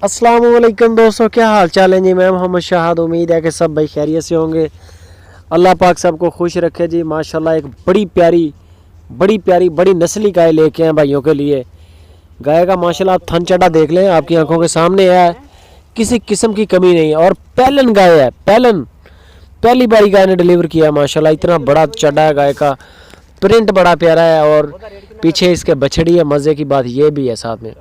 अस्सलामुअलैकुम दोस्तों, क्या हाल चाल है जी। मैं मोहम्मद शाहद, उम्मीद है कि सब भाई खैरियत से होंगे। अल्लाह पाक सबको खुश रखे जी। माशाल्लाह एक बड़ी नस्ली गाय लेके आए भाइयों के लिए। गाय का माशाल्लाह आप थन चढ़ा देख लें, आपकी आंखों के सामने है, किसी किस्म की कमी नहीं है। और पैलन गाय है, पैलन पहली बारी गाय ने डिलीवर किया माशाल्लाह। इतना बड़ा चढ़ा है गाय का, प्रिंट बड़ा प्यारा है और पीछे इसके बछड़ी है। मज़े की बात ये भी है साथ में,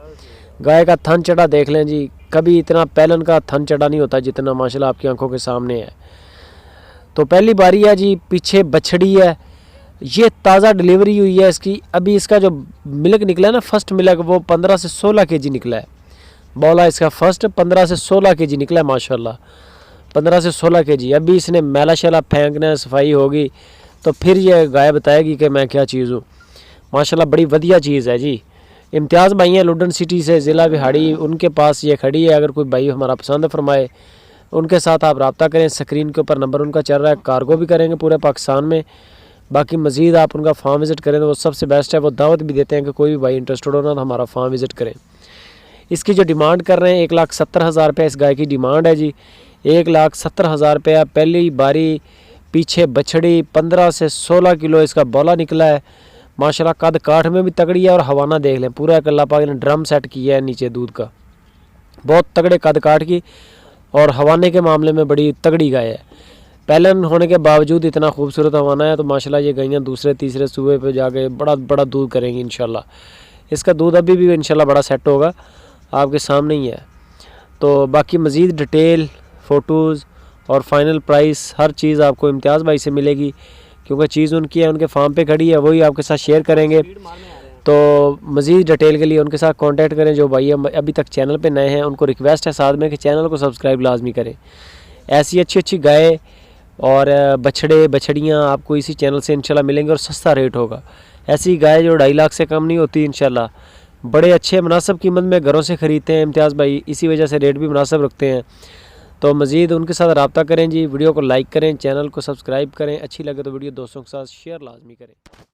गाय का थन चढ़ा देख लें जी। कभी इतना पैलन का थन चढ़ा नहीं होता जितना माशाल्लाह आपकी आंखों के सामने है। तो पहली बारी है जी, पीछे बछड़ी है, ये ताज़ा डिलीवरी हुई है इसकी। अभी इसका जो मिल्क निकला है ना, फर्स्ट मिल्क, वो 15 से 16 केजी निकला है। बौला इसका फर्स्ट 15 से 16 केजी निकला है माशाल्लाह, 15 से 16 केजी। अभी इसने मैला शैला फेंकना है, सफाई होगी तो फिर ये गाय बताएगी कि मैं क्या चीज़ हूँ। माशाल्लाह बड़ी वधिया चीज़ है जी। इम्तियाज़ भाई हैं लुडन सिटी से, ज़िला बिहाड़ी, उनके पास ये खड़ी है। अगर कोई भाई हमारा पसंद फरमाए, उनके साथ आप रब्ता करें। स्क्रीन के ऊपर नंबर उनका चल रहा है। कार्गो भी करेंगे पूरे पाकिस्तान में। बाकी मज़ीद आप उनका फार्म विज़िट करें तो वो सबसे बेस्ट है। वो दावत भी देते हैं कि कोई भी भाई इंटरेस्टेड हो ना तो हमारा फार्म विज़िट करें। इसकी जो डिमांड कर रहे हैं 1,70,000 रुपये इस गाय की डिमांड है जी। 1,70,000 रुपया पहली बारी। पीछे बछड़ी 15 से 16 किलो इसका बौला निकला है माशाल्लाह। कद काठ में भी तगड़ी है और हवाना देख लें, पूरा एक अल्लाह पाक ने ड्रम सेट किया है नीचे दूध का। बहुत तगड़े कद काठ की और हवाने के मामले में बड़ी तगड़ी गाय है। पैलन होने के बावजूद इतना खूबसूरत हवाना है तो माशाल्लाह ये गायें दूसरे तीसरे सूबे पे जाके बड़ा बड़ा दूध करेंगी इंशाल्लाह। इसका दूध अभी भी इंशाल्लाह बड़ा सेट होगा, आपके सामने ही है। तो बाकी मज़ीद डिटेल, फ़ोटोज़ और फाइनल प्राइस हर चीज़ आपको इम्तियाज़ भाई से मिलेगी, क्योंकि चीज़ उनकी है, उनके फार्म पे खड़ी है, वही आपके साथ शेयर करेंगे। तो मज़ीद डिटेल के लिए उनके साथ कांटेक्ट करें। जो भाई अभी तक चैनल पे नए हैं उनको रिक्वेस्ट है साथ में कि चैनल को सब्सक्राइब लाजमी करें। ऐसी अच्छी गाय और बछड़े बछड़ियाँ आपको इसी चैनल से इंशाल्लाह मिलेंगे और सस्ता रेट होगा। ऐसी गाय जो 2.5 लाख से कम नहीं होती इंशाल्लाह। बड़े अच्छे मुनासिब कीमत में घरों से ख़रीदते हैं इम्तियाज़ भाई, इसी वजह से रेट भी मुनासिब रखते हैं। तो मज़ीद उनके साथ रब्ता करें जी। वीडियो को लाइक करें, चैनल को सब्सक्राइब करें, अच्छी लगे तो वीडियो दोस्तों के साथ शेयर लाजमी करें।